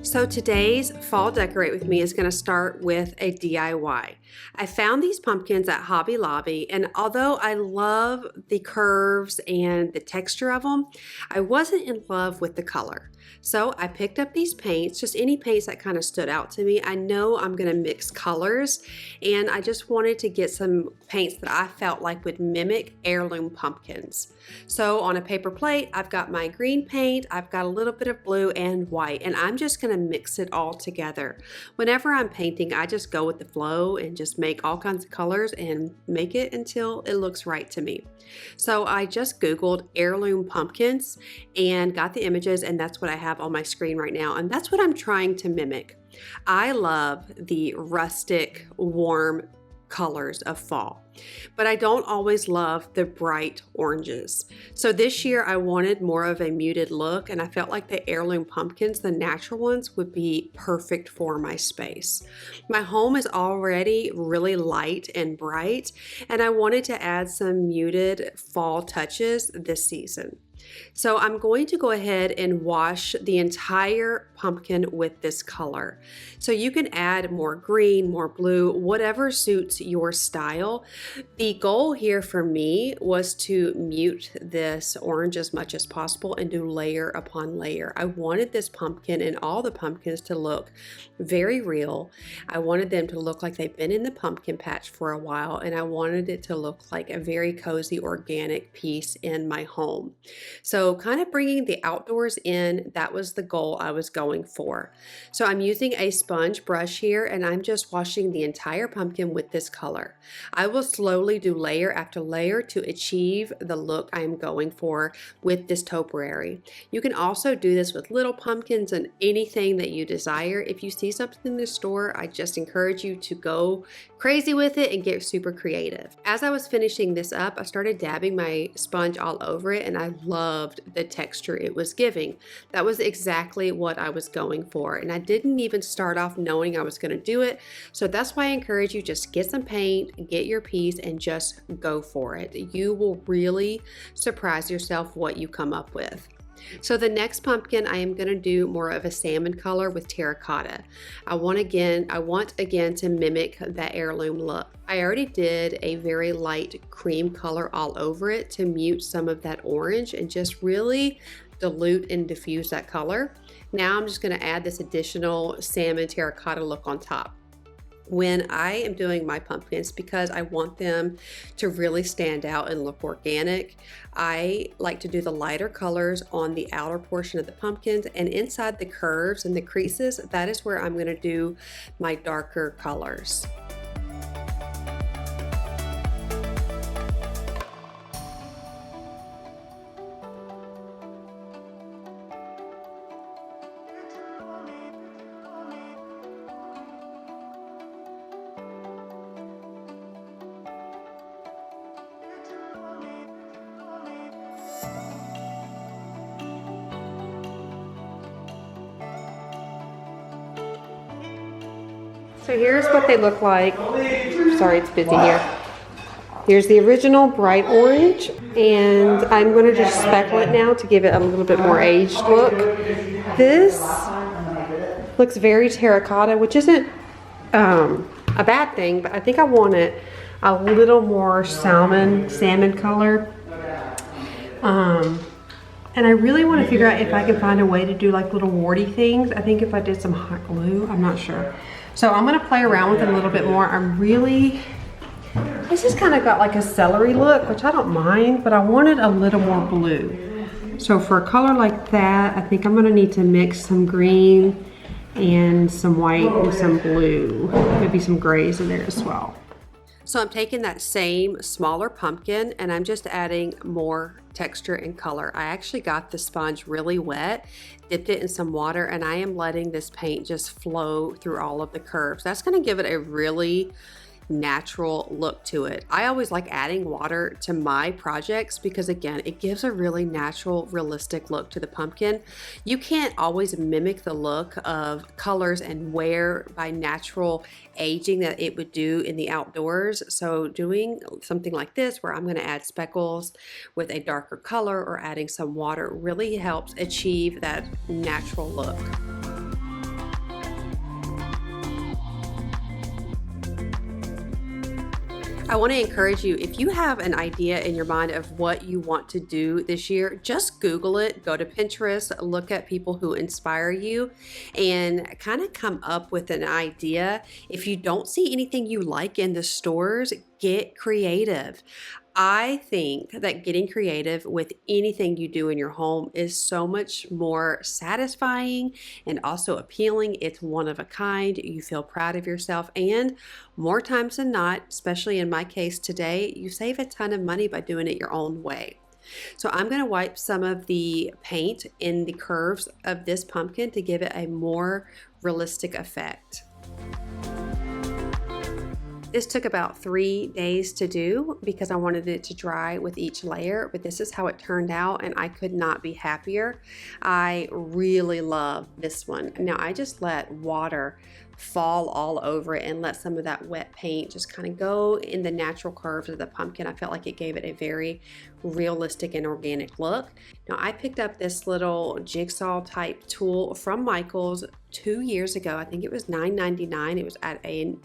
So today's fall decorate with me is going to start with a DIY. I found these pumpkins at Hobby Lobby, and although I love the curves and the texture of them, I wasn't in love with the color. So I picked up these paints, just any paints that kind of stood out to me. I know I'm going to mix colors, and I just wanted to get some paints that I felt like would mimic heirloom pumpkins. So on a paper plate, I've got my green paint, I've got a little bit of blue and white, and I'm just going to mix it all together. Whenever I'm painting, I just go with the flow and just make all kinds of colors and make it until it looks right to me. So I just Googled heirloom pumpkins and got the images, and that's what I have on my screen right now, and that's what I'm trying to mimic. I love the rustic, warm colors of fall, but I don't always love the bright oranges. So this year I wanted more of a muted look, and I felt like the heirloom pumpkins, the natural ones, would be perfect for my space. My home is already really light and bright, and I wanted to add some muted fall touches this season. So I'm going to go ahead and wash the entire pumpkin with this color. So you can add more green, more blue, whatever suits your style. The goal here for me was to mute this orange as much as possible and do layer upon layer. I wanted this pumpkin and all the pumpkins to look very real. I wanted them to look like they've been in the pumpkin patch for a while, and I wanted it to look like a very cozy organic piece in my home. So kind of bringing the outdoors in, that was the goal I was going for. So I'm using a sponge brush here, and I'm just washing the entire pumpkin with this color. I will slowly do layer after layer to achieve the look I'm going for with this topiary. You can also do this with little pumpkins and anything that you desire. If you see something in the store, I just encourage you to go crazy with it and get super creative. As I was finishing this up, I started dabbing my sponge all over it, and I loved the texture it was giving. That was exactly what I was going for, and I didn't even start off knowing I was going to do it. So that's why I encourage you, just get some paint, get your piece, and just go for it. You will really surprise yourself what you come up with. So the next pumpkin, I am going to do more of a salmon color with terracotta. I want again to mimic that heirloom look. I already did a very light cream color all over it to mute some of that orange and just really dilute and diffuse that color. Now I'm just going to add this additional salmon terracotta look on top. When I am doing my pumpkins, because I want them to really stand out and look organic, I like to do the lighter colors on the outer portion of the pumpkins, and inside the curves and the creases, that is where I'm going to do my darker colors. So here's what they look like. Sorry, it's busy here. Here's the original bright orange, and I'm going to just speckle it now to give it a little bit more aged look. This looks very terracotta, which isn't a bad thing, but I think I want it a little more salmon color. And I really want to figure out if I can find a way to do like little warty things. I think if I did some hot glue, I'm not sure. So I'm going to play around with it a little bit more. This has kind of got like a celery look, which I don't mind, but I wanted a little more blue. So for a color like that, I think I'm going to need to mix some green and some white and some blue. Maybe some grays in there as well. So I'm taking that same smaller pumpkin and I'm just adding more texture and color. I actually got the sponge really wet, dipped it in some water, and I am letting this paint just flow through all of the curves. That's going to give it a really natural look to it. I always like adding water to my projects because, again, it gives a really natural, realistic look to the pumpkin. You can't always mimic the look of colors and wear by natural aging that it would do in the outdoors. So doing something like this where I'm going to add speckles with a darker color or adding some water really helps achieve that natural look. I want to encourage you, if you have an idea in your mind of what you want to do this year, just Google it, go to Pinterest, look at people who inspire you, and kind of come up with an idea. If you don't see anything you like in the stores, get creative. I think that getting creative with anything you do in your home is so much more satisfying and also appealing. It's one of a kind. You feel proud of yourself, and more times than not, especially in my case today, you save a ton of money by doing it your own way. So I'm going to wipe some of the paint in the curves of this pumpkin to give it a more realistic effect. This took about 3 days to do because I wanted it to dry with each layer, but this is how it turned out and I could not be happier. I really love this one. Now I just let water fall all over it and let some of that wet paint just kind of go in the natural curves of the pumpkin. I felt like it gave it a very realistic and organic look. Now I picked up this little jigsaw type tool from Michael's 2 years ago. I think it was $9.99. It was at an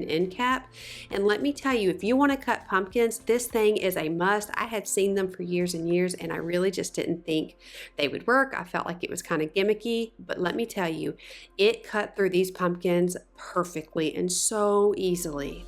end cap. And let me tell you, if you want to cut pumpkins, this thing is a must. I had seen them for years and years and I really just didn't think they would work. I felt like it was kind of gimmicky, but let me tell you, it cut through these pumpkins perfectly and so easily.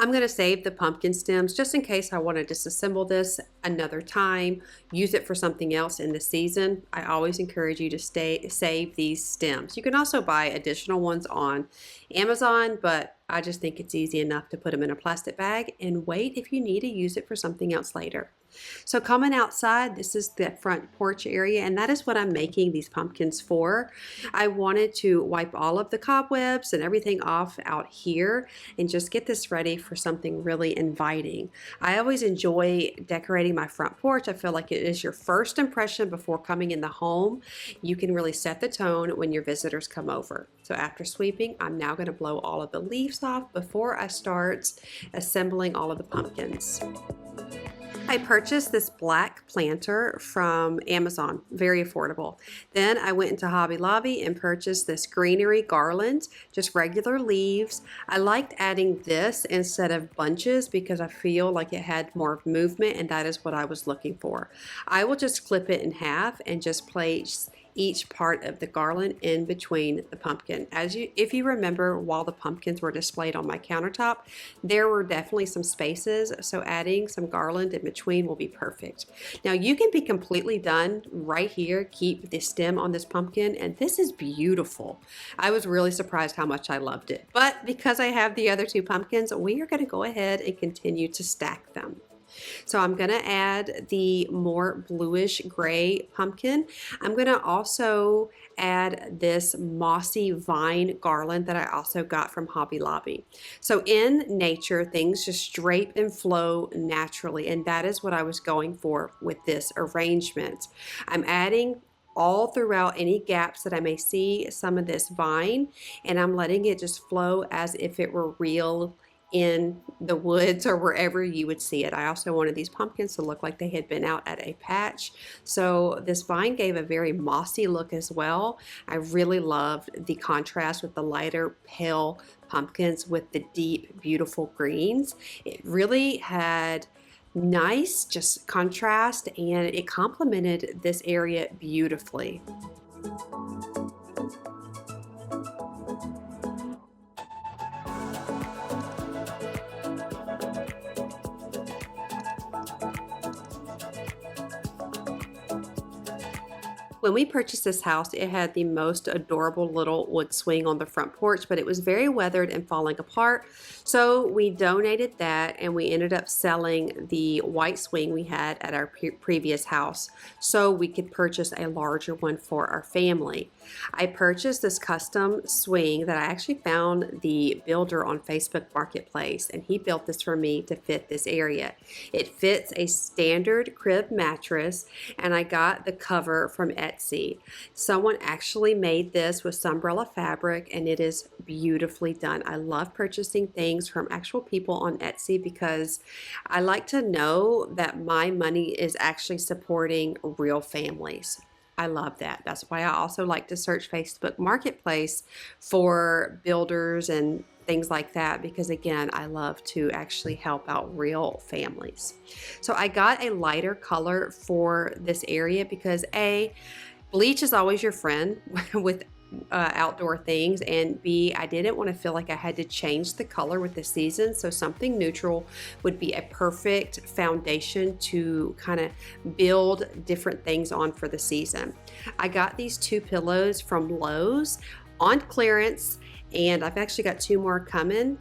I'm going to save the pumpkin stems just in case I want to disassemble this another time, use it for something else in the season. I always encourage you to save these stems. You can also buy additional ones on Amazon, but I just think it's easy enough to put them in a plastic bag and wait if you need to use it for something else later. So coming outside, this is the front porch area, and that is what I'm making these pumpkins for. I wanted to wipe all of the cobwebs and everything off out here and just get this ready for something really inviting. I always enjoy decorating my front porch. I feel like it is your first impression before coming in the home. You can really set the tone when your visitors come over. So after sweeping, I'm now going to blow all of the leaves off before I start assembling all of the pumpkins. I purchased this black planter from Amazon, very affordable. Then I went into Hobby Lobby and purchased this greenery garland, just regular leaves. I liked adding this instead of bunches because I feel like it had more movement, and that is what I was looking for. I will just clip it in half and just place each part of the garland in between the pumpkin. If you remember, while the pumpkins were displayed on my countertop, there were definitely some spaces, so adding some garland in between will be perfect. Now you can be completely done right here, keep the stem on this pumpkin, and this is beautiful. I was really surprised how much I loved it, but because I have the other two pumpkins, we are going to go ahead and continue to stack them. So I'm going to add the more bluish gray pumpkin. I'm going to also add this mossy vine garland that I also got from Hobby Lobby. So in nature, things just drape and flow naturally, and that is what I was going for with this arrangement. I'm adding all throughout any gaps that I may see some of this vine, and I'm letting it just flow as if it were real in the woods or wherever you would see it. I also wanted these pumpkins to look like they had been out at a patch. So this vine gave a very mossy look as well. I really loved the contrast with the lighter pale pumpkins with the deep, beautiful greens. It really had nice just contrast and it complemented this area beautifully. When we purchased this house, it had the most adorable little wood swing on the front porch, but it was very weathered and falling apart. So we donated that and we ended up selling the white swing we had at our previous house so we could purchase a larger one for our family. I purchased this custom swing that I actually found the builder on Facebook Marketplace, and he built this for me to fit this area. It fits a standard crib mattress, and I got the cover from Etsy. Someone actually made this with sunbrella fabric, and it is beautifully done. I love purchasing things things from actual people on Etsy because I like to know that my money is actually supporting real families. I love that. That's why I also like to search Facebook Marketplace for builders and things like that because again, I love to actually help out real families. So I got a lighter color for this area because bleach is always your friend with outdoor things, and B, I didn't want to feel like I had to change the color with the season, so something neutral would be a perfect foundation to kind of build different things on for the season. I got these 2 pillows from Lowe's on clearance, and I've actually got 2 more coming.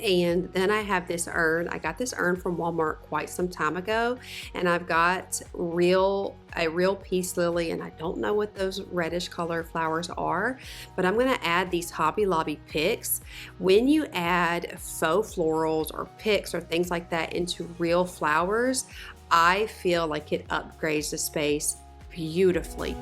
And then I have this urn. I got this urn from Walmart quite some time ago, and I've got a real peace lily, and I don't know what those reddish color flowers are, but I'm going to add these Hobby Lobby picks. When you add faux florals or picks or things like that into real flowers, I feel like it upgrades the space beautifully.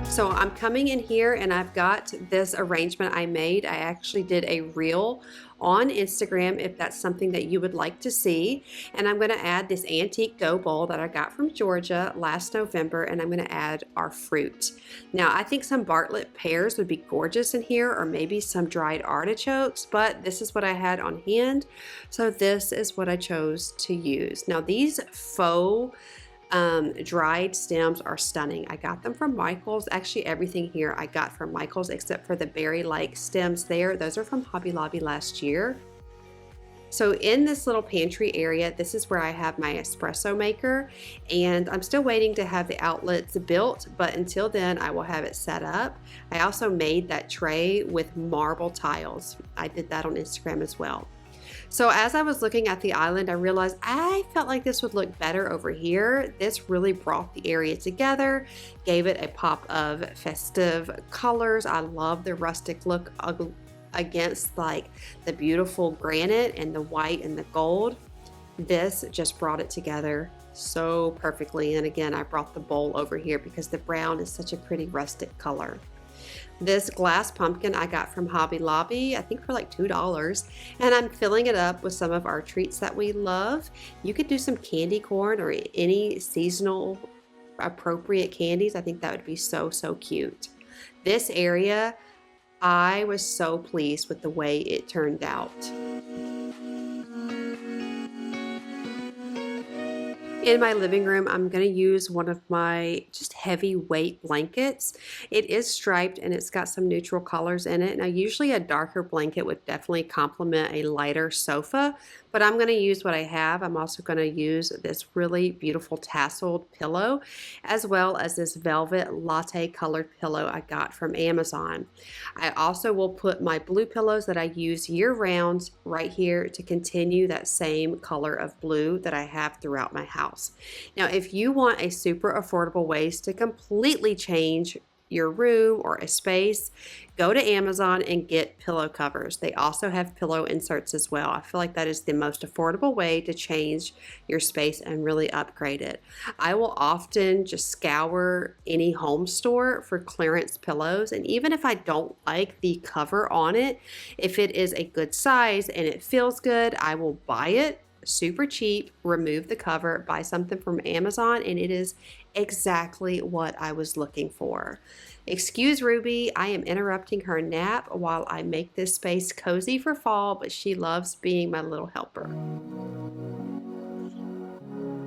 So I'm coming in here and I've got this arrangement I made. I actually did a reel on Instagram if that's something that you would like to see. And I'm going to add this antique dough bowl that I got from Georgia last November, and I'm going to add our fruit. Now I think some Bartlett pears would be gorgeous in here, or maybe some dried artichokes, but this is what I had on hand. So this is what I chose to use. Now these faux dried stems are stunning. I got them from Michael's. Actually, everything here I got from Michael's except for the berry-like stems there. Those are from Hobby Lobby last year. So in this little pantry area, this is where I have my espresso maker, and I'm still waiting to have the outlets built, but until then I will have it set up. I also made that tray with marble tiles. I did that on Instagram as well. So as I was looking at the island, I realized I felt like this would look better over here. This really brought the area together, gave it a pop of festive colors. I love the rustic look against like the beautiful granite and the white and the gold. This just brought it together so perfectly. And again, I brought the bowl over here because the brown is such a pretty rustic color. This glass pumpkin I got from Hobby Lobby, I think for like $2, and I'm filling it up with some of our treats that we love. You could do some candy corn or any seasonal appropriate candies. I think that would be so cute. This area, I was so pleased with the way it turned out. In my living room, I'm going to use one of my just heavyweight blankets. It is striped and it's got some neutral colors in it. Now, usually a darker blanket would definitely complement a lighter sofa, but I'm going to use what I have. I'm also going to use this really beautiful tasseled pillow, as well as this velvet latte colored pillow I got from Amazon. I also will put my blue pillows that I use year round right here to continue that same color of blue that I have throughout my house. Now, if you want a super affordable ways to completely change your room or a space, go to Amazon and get pillow covers. They also have pillow inserts as well. I feel like that is the most affordable way to change your space and really upgrade it. I will often just scour any home store for clearance pillows, and even if I don't like the cover on it, if it is a good size and it feels good, I will buy it super cheap, remove the cover, buy something from Amazon, and it is exactly what I was looking for. Excuse Ruby, I am interrupting her nap while I make this space cozy for fall, but she loves being my little helper.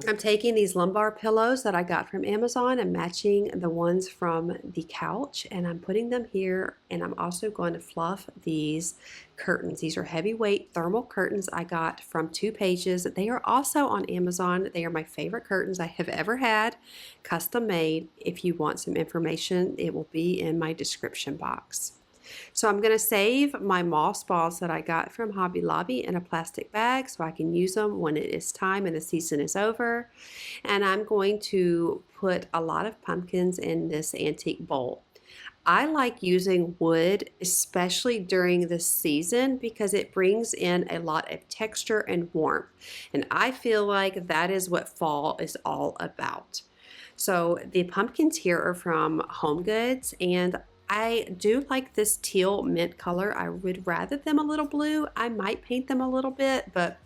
I'm taking these lumbar pillows that I got from Amazon and matching the ones from the couch, and I'm putting them here, and I'm also going to fluff these curtains. These are heavyweight thermal curtains I got from 2 Pages. They are also on Amazon. They are my favorite curtains I have ever had, custom made. If you want some information, it will be in my description box. So I'm going to save my moss balls that I got from Hobby Lobby in a plastic bag so I can use them when it is time and the season is over. And I'm going to put a lot of pumpkins in this antique bowl. I like using wood, especially during this season, because it brings in a lot of texture and warmth. And I feel like that is what fall is all about. So the pumpkins here are from Home Goods, and I do like this teal mint color. I would rather them a little blue. I might paint them a little bit, but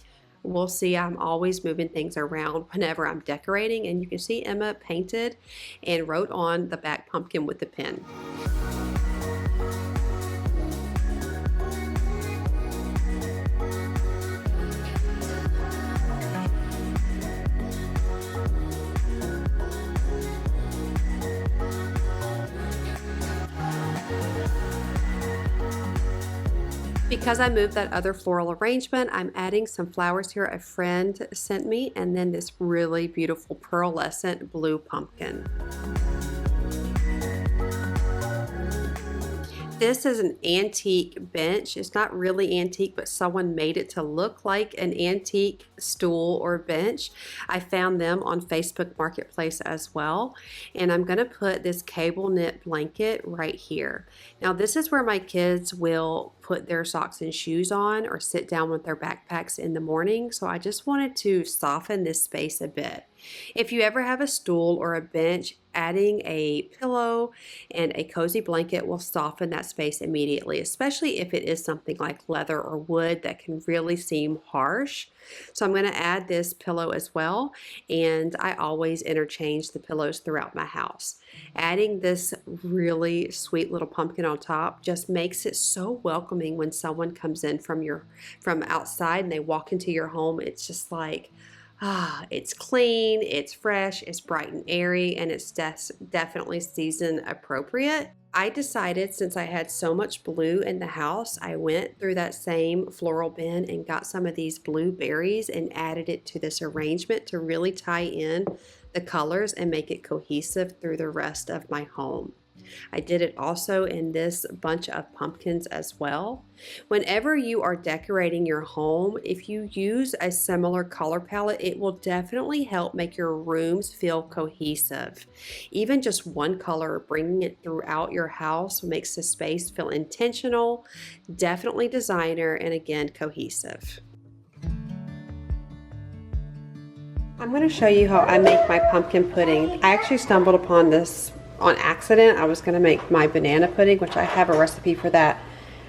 we'll see. I'm always moving things around whenever I'm decorating, and you can see Emma painted and wrote on the back pumpkin with the pen. Because I moved that other floral arrangement, I'm adding some flowers here a friend sent me, and then this really beautiful pearlescent blue pumpkin. This is an antique bench. It's not really antique, but someone made it to look like an antique stool or bench. I found them on Facebook Marketplace as well. And I'm gonna put this cable knit blanket right here. Now this is where my kids will put their socks and shoes on or sit down with their backpacks in the morning. So I just wanted to soften this space a bit. If you ever have a stool or a bench, adding a pillow and a cozy blanket will soften that space immediately, especially if it is something like leather or wood that can really seem harsh. So I'm going to add this pillow as well, and I always interchange the pillows throughout my house. Adding this really sweet little pumpkin on top just makes it so welcoming when someone comes in from outside and they walk into your home. It's just like, it's clean, it's fresh, it's bright and airy, and it's definitely season appropriate. I decided, since I had so much blue in the house, I went through that same floral bin and got some of these blue berries and added it to this arrangement to really tie in the colors and make it cohesive through the rest of my home. I did it also in this bunch of pumpkins as well. Whenever you are decorating your home, if you use a similar color palette, it will definitely help make your rooms feel cohesive. Even just one color, bringing it throughout your house makes the space feel intentional, definitely designer, and again, cohesive. I'm going to show you how I make my pumpkin pudding. I actually stumbled upon this on accident. I was going to make my banana pudding, which I have a recipe for that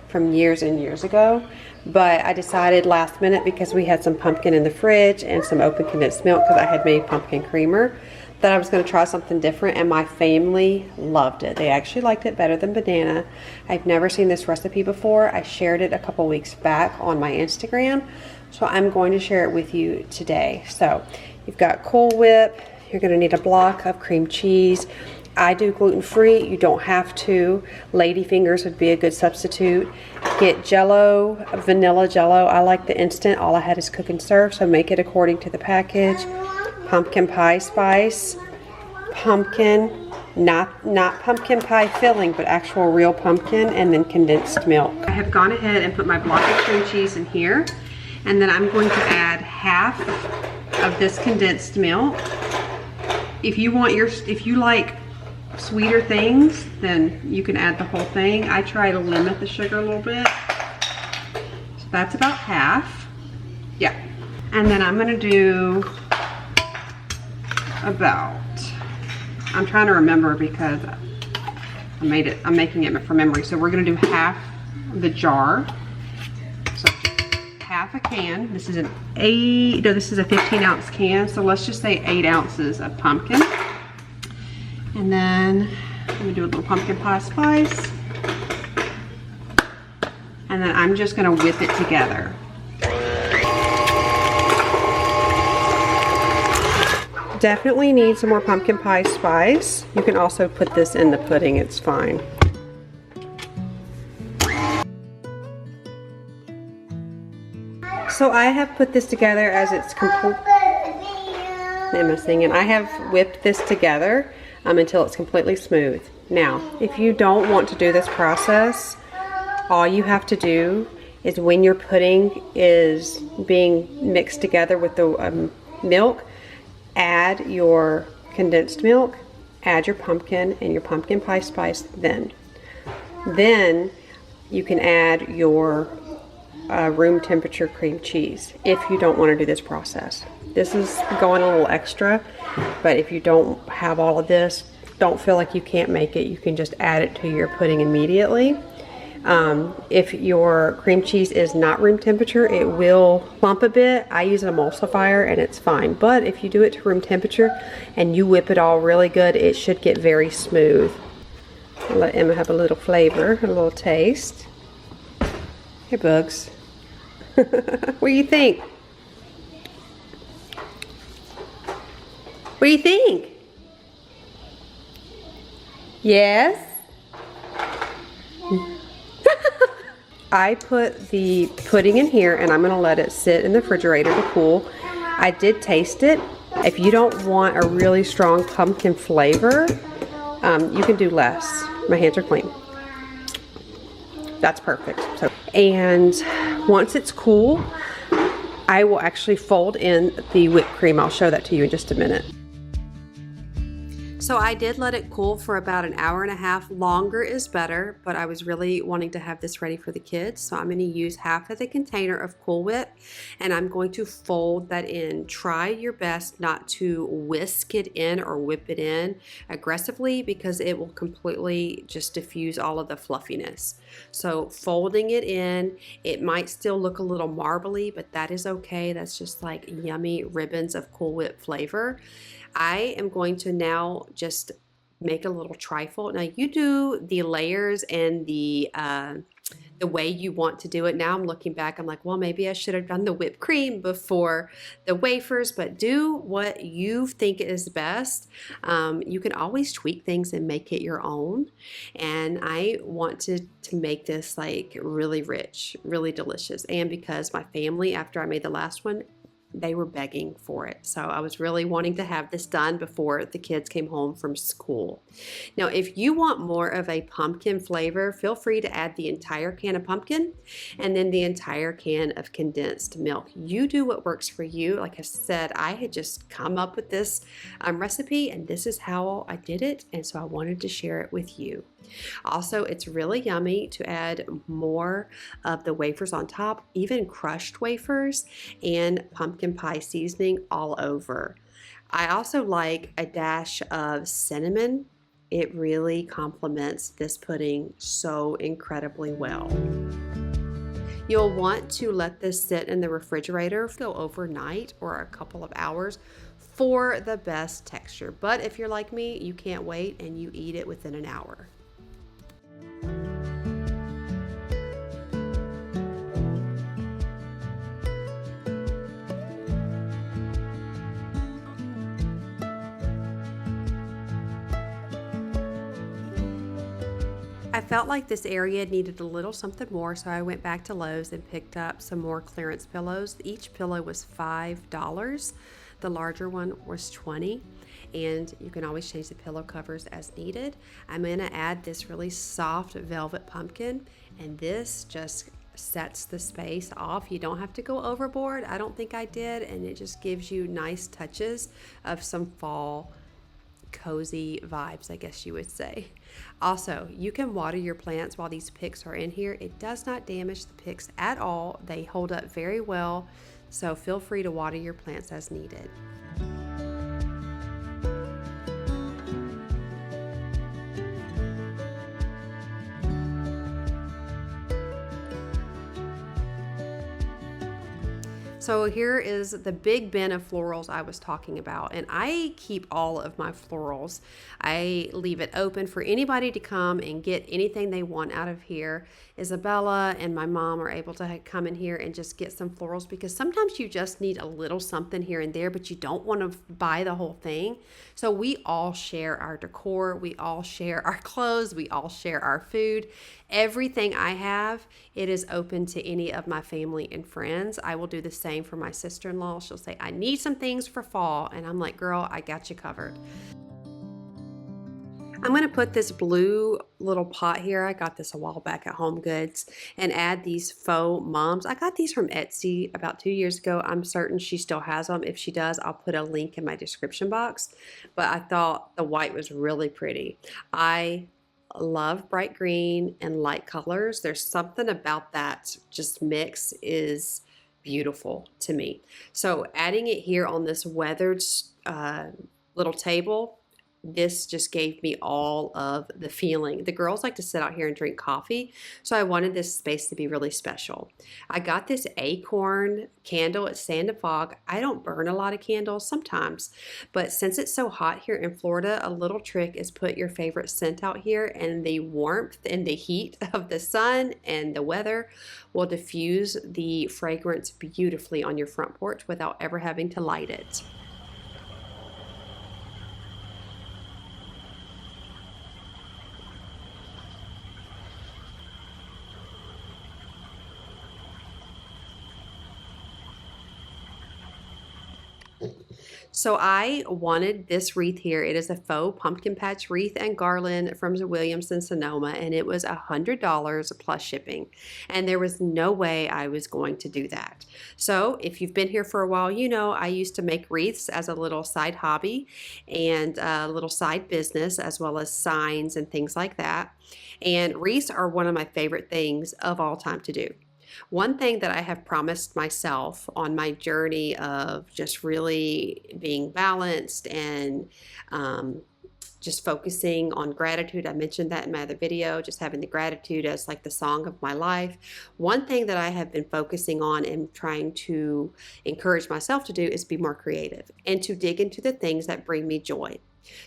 from years and years ago, but I decided last minute, because we had some pumpkin in the fridge and some open condensed milk because I had made pumpkin creamer, that I was going to try something different, and my family loved it. They actually liked it better than banana. I've never seen this recipe before. I shared it a couple weeks back on my Instagram, so I'm going to share it with you today. So you've got Cool Whip, you're going to need a block of cream cheese. I do gluten-free, you don't have to. Lady fingers would be a good substitute. Get Jello, vanilla Jello. I like the instant. All I had is cook and serve, so make it according to the package. Pumpkin pie spice, pumpkin, not pumpkin pie filling, but actual real pumpkin, and then condensed milk. I have gone ahead and put my block of cream cheese in here, and then I'm going to add half of this condensed milk. If you like sweeter things, then you can add the whole thing. I try to limit the sugar a little bit. So that's about half. Yeah. And then I'm gonna do about, I'm trying to remember because I'm making it from memory. So we're gonna do half the jar. So half a can. This is this is a 15-ounce can. So let's just say 8 ounces of pumpkin. And then I'm gonna do a little pumpkin pie spice. And then I'm just gonna whip it together. Definitely need some more pumpkin pie spice. You can also put this in the pudding, it's fine. So I have put this together as it's complete. Emma singing. I have whipped this together until it's completely smooth. Now, if you don't want to do this process, all you have to do is, when your pudding is being mixed together with the milk, add your condensed milk, add your pumpkin and your pumpkin pie spice then. Then you can add your room temperature cream cheese if you don't want to do this process. This is going a little extra, but if you don't have all of this, don't feel like you can't make it. You can just add it to your pudding immediately. If your cream cheese is not room temperature, it will clump a bit. I use an emulsifier and it's fine. But if you do it to room temperature and you whip it all really good, it should get very smooth. I'll let Emma have a little flavor, a little taste. Hey, Bugs. What do you think? What do you think? Yes? I put the pudding in here and I'm going to let it sit in the refrigerator to cool. I did taste it. If you don't want a really strong pumpkin flavor, you can do less. My hands are clean. That's perfect. And once it's cool, I will actually fold in the whipped cream. I'll show that to you in just a minute. So I did let it cool for about an hour and a half. Longer is better, but I was really wanting to have this ready for the kids. So I'm going to use half of the container of Cool Whip and I'm going to fold that in. Try your best not to whisk it in or whip it in aggressively because it will completely just diffuse all of the fluffiness. So folding it in, it might still look a little marbly, but that is okay. That's just like yummy ribbons of Cool Whip flavor. I am going to now just make a little trifle. Now you do the layers and the way you want to do it. Now I'm looking back, I'm like, well, maybe I should have done the whipped cream before the wafers, but do what you think is best. You can always tweak things and make it your own. And I want to make this like really rich, really delicious. And because my family, after I made the last one, they were begging for it. So I was really wanting to have this done before the kids came home from school. Now, if you want more of a pumpkin flavor, feel free to add the entire can of pumpkin and then the entire can of condensed milk. You do what works for you. Like I said, I had just come up with this recipe and this is how I did it. And so I wanted to share it with you. Also, it's really yummy to add more of the wafers on top, even crushed wafers and pumpkin pie seasoning all over. I also like a dash of cinnamon. It really complements this pudding so incredibly well. You'll want to let this sit in the refrigerator, go overnight or a couple of hours for the best texture. But if you're like me, you can't wait and you eat it within an hour. I felt like this area needed a little something more, so I went back to Lowe's and picked up some more clearance pillows. Each pillow was $5. The larger one was $20, and you can always change the pillow covers as needed. I'm going to add this really soft velvet pumpkin, and this just sets the space off. You don't have to go overboard. I don't think I did, and it just gives you nice touches of some fall cozy vibes, I guess you would say. Also, you can water your plants while these picks are in here. It does not damage the picks at all. They hold up very well, so feel free to water your plants as needed. So here is the big bin of florals I was talking about, and I keep all of my florals. I leave it open for anybody to come and get anything they want out of here. Isabella and my mom are able to come in here and just get some florals because sometimes you just need a little something here and there, but you don't want to buy the whole thing. So we all share our decor, we all share our clothes, we all share our food. Everything I have, it is open to any of my family and friends. I will do the same for my sister-in-law. She'll say, I need some things for fall. And I'm like, girl, I got you covered. I'm going to put this blue little pot here. I got this a while back at Home Goods, and add these faux mums. I got these from Etsy about 2 years ago. I'm certain she still has them. If she does, I'll put a link in my description box. But I thought the white was really pretty. I love bright green and light colors. There's something about that just mix is beautiful to me. So adding it here on this weathered little table, this just gave me all of the feeling. The girls like to sit out here and drink coffee, so I wanted this space to be really special. I got this acorn candle at Sand and Fog. I don't burn a lot of candles sometimes, but since it's so hot here in Florida, a little trick is put your favorite scent out here, and the warmth and the heat of the sun and the weather will diffuse the fragrance beautifully on your front porch without ever having to light it. So I wanted this wreath here. It is a faux pumpkin patch wreath and garland from Williamson Sonoma, and it was $100 plus shipping. And there was no way I was going to do that. So if you've been here for a while, you know I used to make wreaths as a little side hobby and a little side business, as well as signs and things like that. And wreaths are one of my favorite things of all time to do. One thing that I have promised myself on my journey of just really being balanced and just focusing on gratitude. I mentioned that in my other video, just having the gratitude as like the song of my life. One thing that I have been focusing on and trying to encourage myself to do is be more creative and to dig into the things that bring me joy.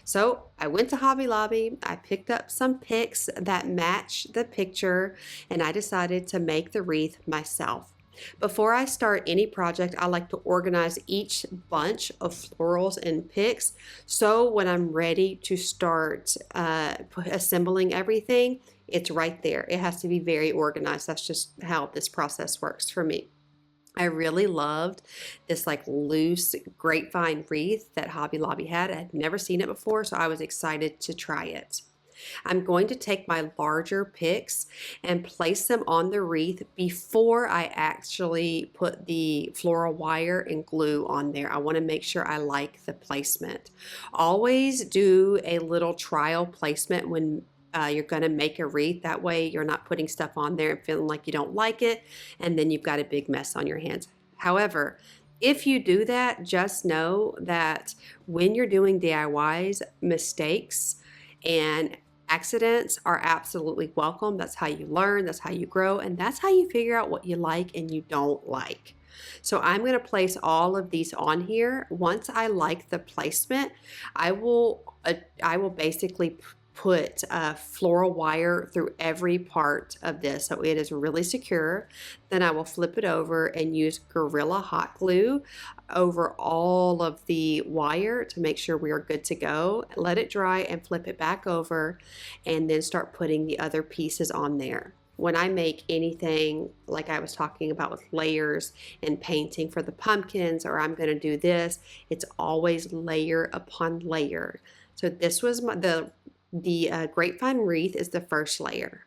So I went to Hobby Lobby, I picked up some picks that match the picture, and I decided to make the wreath myself. Before I start any project, I like to organize each bunch of florals and picks, so when I'm ready to start assembling everything, it's right there. It has to be very organized. That's just how this process works for me. I really loved this like loose grapevine wreath that Hobby Lobby had. I had never seen it before, so I was excited to try it. I'm going to take my larger picks and place them on the wreath before I actually put the floral wire and glue on there. I want to make sure I like the placement. Always do a little trial placement when you're going to make a wreath. That way you're not putting stuff on there and feeling like you don't like it, and then you've got a big mess on your hands. However, if you do that, just know that when you're doing DIYs, mistakes and accidents are absolutely welcome. That's how you learn, that's how you grow, and that's how you figure out what you like and you don't like. So I'm going to place all of these on here. Once I like the placement, I will basically put floral wire through every part of this so it is really secure. Then I will flip it over and use Gorilla hot glue over all of the wire to make sure we are good to go. Let it dry and flip it back over, and then start putting the other pieces on there. When I make anything like I was talking about with layers and painting for the pumpkins, or I'm going to do this, it's always layer upon layer. So this was the grapevine wreath is the first layer.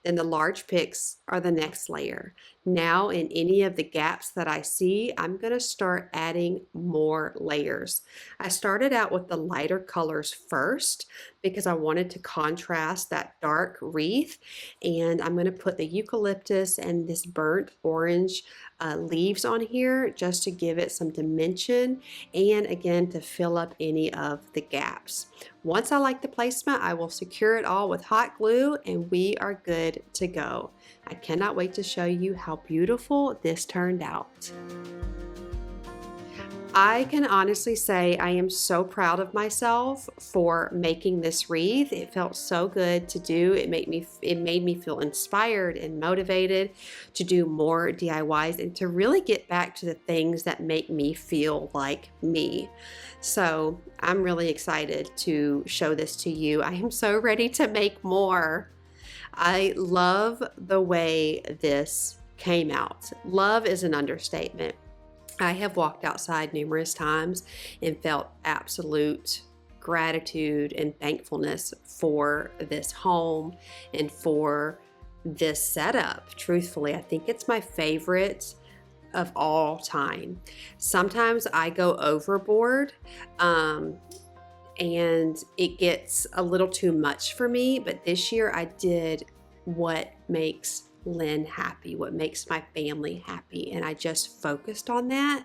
Then the large picks are the next layer. Now in any of the gaps that I see, I'm going to start adding more layers. I started out with the lighter colors first because I wanted to contrast that dark wreath, and I'm going to put the eucalyptus and this burnt orange leaves on here just to give it some dimension, and again to fill up any of the gaps. Once I like the placement, I will secure it all with hot glue, and we are good to go. I cannot wait to show you how beautiful this turned out. I can honestly say I am so proud of myself for making this wreath. It felt so good to do. It made me feel inspired and motivated to do more DIYs and to really get back to the things that make me feel like me. So I'm really excited to show this to you. I am so ready to make more. I love the way this came out. Love is an understatement. I have walked outside numerous times and felt absolute gratitude and thankfulness for this home and for this setup. Truthfully, I think it's my favorite of all time. Sometimes I go overboard and it gets a little too much for me. But this year I did what makes Lynn happy, what makes my family happy, and I just focused on that,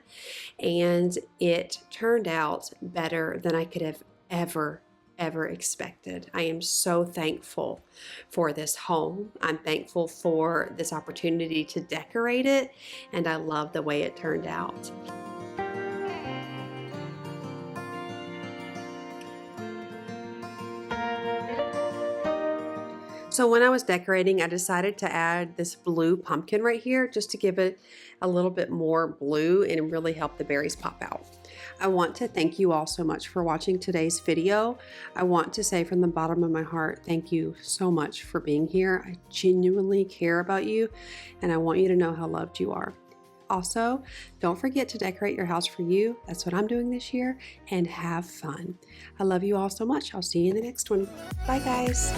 and it turned out better than I could have ever expected. I am so thankful for this home. I'm thankful for this opportunity to decorate it, and I love the way it turned out. So when I was decorating, I decided to add this blue pumpkin right here just to give it a little bit more blue and really help the berries pop out. I want to thank you all so much for watching today's video. I want to say from the bottom of my heart, thank you so much for being here. I genuinely care about you, and I want you to know how loved you are. Also, don't forget to decorate your house for you. That's what I'm doing this year, and have fun. I love you all so much. I'll see you in the next one. Bye, guys.